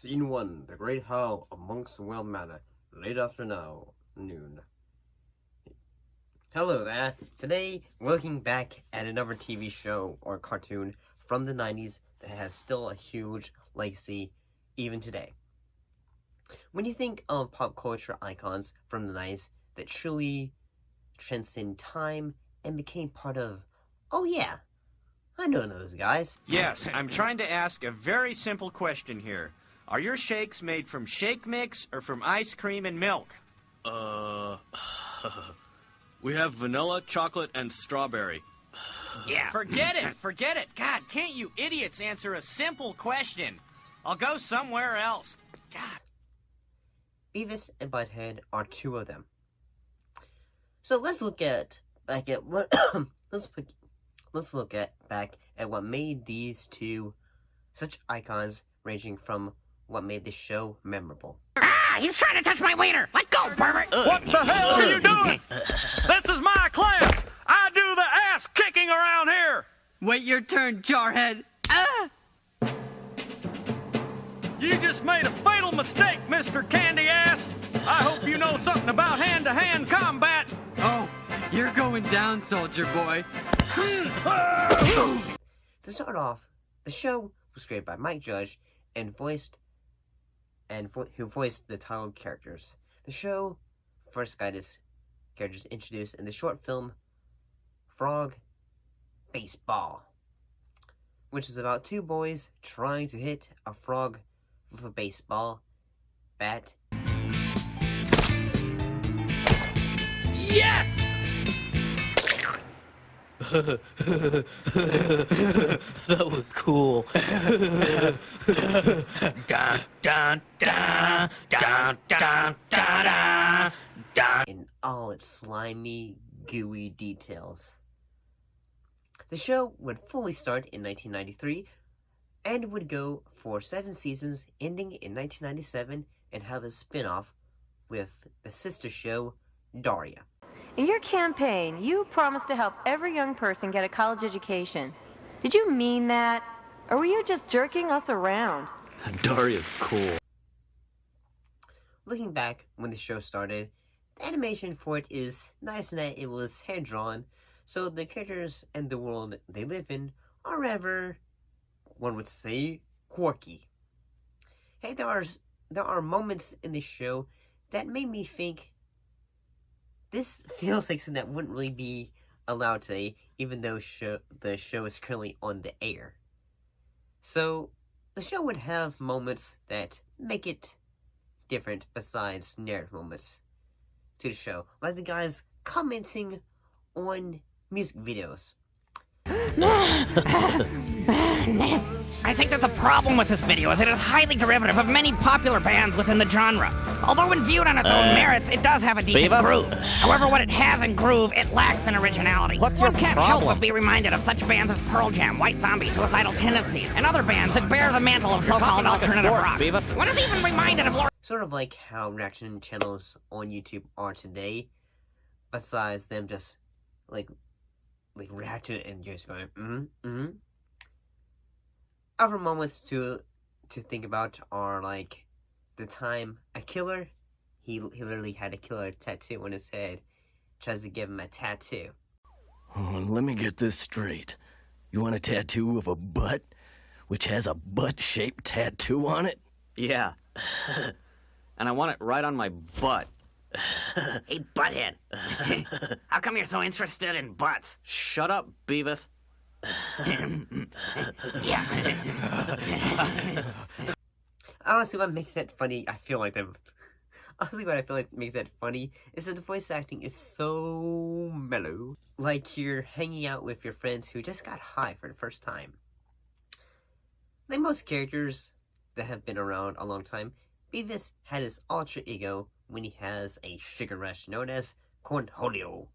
Scene 1, The Great Hall of Monk's Well Manor, late after noon. Hello there. Today, we're looking back at another TV show or cartoon from the 90s that has still a huge legacy even today. When you think of pop culture icons from the 90s that truly transcend time and became part of, oh yeah, I know those guys. Yes, I'm trying to ask a very simple question here. Are your shakes made from shake mix or from ice cream and milk? We have vanilla, chocolate, and strawberry. Yeah. Forget it. God, can't you idiots answer a simple question? I'll go somewhere else. God. Beavis and Butthead are two of them. So let's look back at what what made these two such icons, ranging from what made the show memorable. Ah! He's trying to touch my wiener! Let go, pervert! What the hell are you doing? This is my class! I do the ass kicking around here! Wait your turn, jarhead! Ah! You just made a fatal mistake, Mr. Candy Ass! I hope you know something about hand-to-hand combat! Oh, you're going down, soldier boy. To start off, the show was created by Mike Judge and who voiced the title characters. The show first got its characters introduced in the short film Frog Baseball, which is about two boys trying to hit a frog with a baseball bat. Yes! That was cool. Dun, dun, dun, dun, dun, dun, dun. In all its slimy, gooey details. The show would fully start in 1993 and would go for 7 seasons, ending in 1997, and have a spin-off with the sister show Daria. In your campaign, you promised to help every young person get a college education. Did you mean that? Or were you just jerking us around? Daria's cool. Looking back when the show started, the animation for it is nice in that it was hand-drawn, so the characters and the world they live in are rather, one would say, quirky. Hey, there are moments in the show that made me think, this feels like something that wouldn't really be allowed today, even though the show is currently on the air. So, the show would have moments that make it different besides narrative moments to the show. Like the guys commenting on music videos. I think that the problem with this video is that it is highly derivative of many popular bands within the genre. Although when viewed on its own merits, it does have a decent Beavis? groove. However, what it has in groove, it lacks in originality. What's One your can't help problem? but be reminded of such bands as Pearl Jam, White Zombie, Suicidal Tendencies, and other bands that bear the mantle of so-called alternative rock. Beavis. One is even reminded of Lord... Sort of like how reaction channels on YouTube are today, besides them just like reacting and just going Other moments to think about are like the time a killer, he literally had a killer tattoo on his head, tries to give him a tattoo. Oh, let me get this straight. You want a tattoo of a butt, which has a butt-shaped tattoo on it? Yeah. And I want it right on my butt. Hey, Butthead. How come you're so interested in butts? Shut up, Beavis. Yeah. Honestly, what makes that funny, Honestly, what I feel like makes that funny is that the voice acting is so mellow. Like you're hanging out with your friends who just got high for the first time. Like most characters that have been around a long time, Beavis had his alter ego when he has a sugar rush known as Cornholio.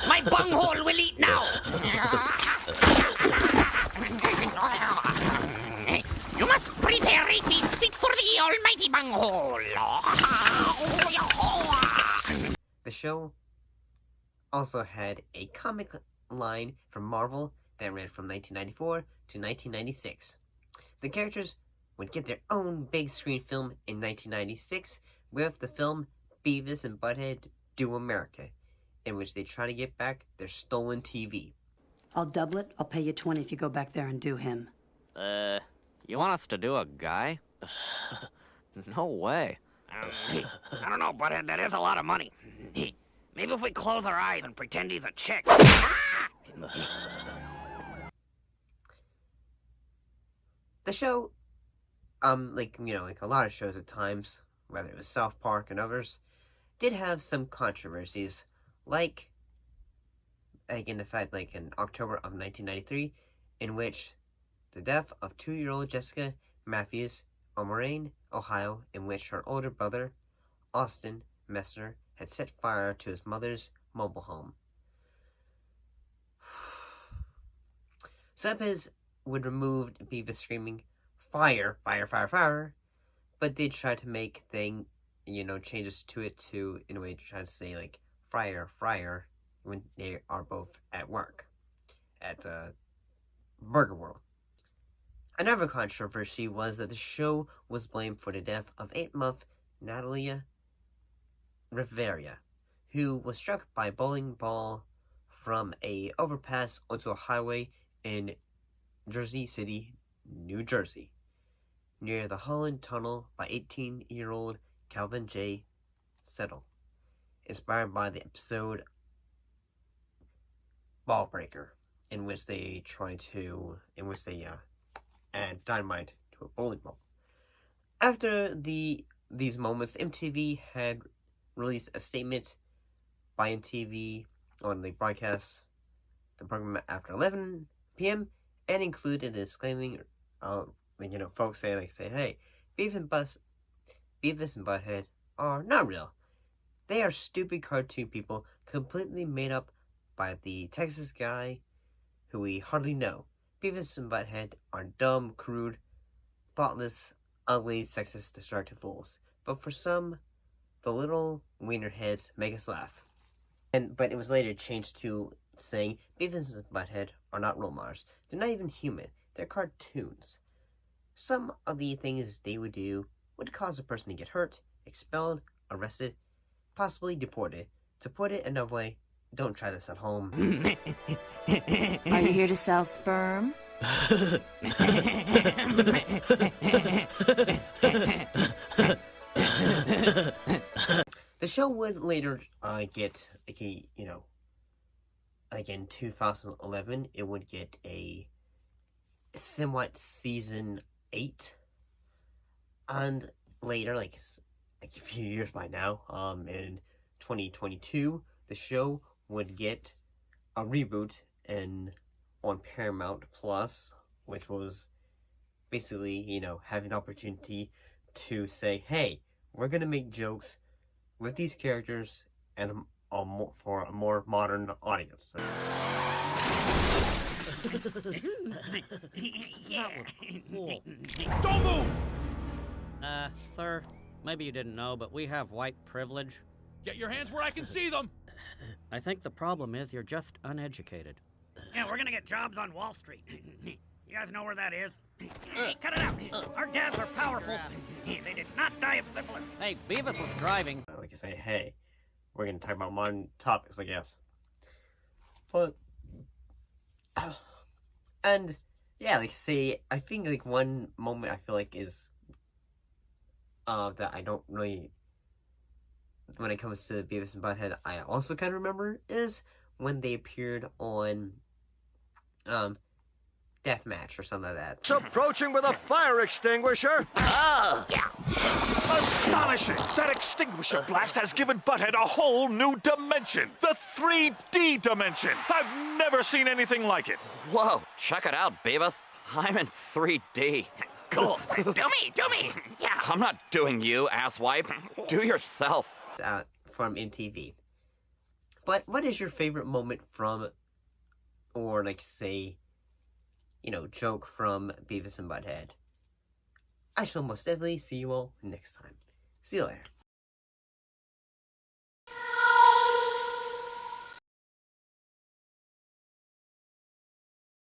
My bunghole will eat now! You must prepare a feast fit for the almighty bunghole! The show also had a comic line from Marvel that ran from 1994 to 1996. The characters would get their own big screen film in 1996 with the film Beavis and Butthead Do America, in which they try to get back their stolen TV. I'll double it. I'll pay you 20 if you go back there and do him. You want us to do a guy? No way. I don't know, Butthead, that is a lot of money. Maybe if we close our eyes and pretend he's a chick. The show, like a lot of shows at times, whether it was South Park and others, did have some controversies, like in October of 1993, in which the death of 2-year-old Jessica Matthews of Moraine, Ohio, in which her older brother, Austin Messner, had set fire to his mother's mobile home. Subheads would remove Beavis screaming, "Fire, fire, fire, fire," but they tried to make changes to it in a way to try to say, like, "Fryer, fryer," when they are both at work at Burger World. Another controversy was that the show was blamed for the death of 8-month Natalia Rivera, who was struck by a bowling ball from a overpass onto a highway in Jersey City, New Jersey, near the Holland Tunnel by 18-year-old Calvin J. Settle, inspired by the episode Ball Breaker, in which they add dynamite to a bowling ball. After these moments, MTV had released a statement by MTV on the broadcast the program after 11 p.m. and included a disclaiming, folks say, hey, Beavis and Butthead are not real. They are stupid cartoon people completely made up by the Texas guy who we hardly know. Beavis and Butthead are dumb, crude, thoughtless, ugly, sexist, destructive fools. But for some, the little wiener heads make us laugh. But it was later changed to saying Beavis and Butthead are not role models. They're not even human. They're cartoons. Some of the things they would do would cause a person to get hurt, expelled, arrested, possibly deported. To put it another way, don't try this at home. Are you here to sell sperm? The show would later get, in 2011, it would get a somewhat season 8. And later, like a few years by now, in 2022, the show would get a reboot on Paramount Plus, which was basically, having the opportunity to say, hey, we're going to make jokes with these characters and for a more modern audience. Cool. Don't move! Sir, maybe you didn't know, but we have white privilege. Get your hands where I can see them! I think the problem is you're just uneducated. Yeah, we're gonna get jobs on Wall Street. You guys know where that is? Hey, cut it out! Our dads are powerful. They did not die of syphilis. Hey, Beavis was driving. Like I say, hey, we're going to talk about modern topics, I guess. But, and, yeah, like, say, I think, like, one moment I feel like is, that I don't really, when it comes to Beavis and Butthead, I also kind of remember, is when they appeared on, Deathmatch or something like that. It's approaching with a fire extinguisher. Ah! Astonishing! That extinguisher blast has given Butthead a whole new dimension. The 3D dimension. I've never seen anything like it. Whoa, check it out, Beavis. I'm in 3D. Cool. Do me! Yeah. I'm not doing you, asswipe. Do yourself. From MTV. But what is your favorite moment from, or like say, joke from Beavis and Butthead? I shall most definitely see you all next time. See you later.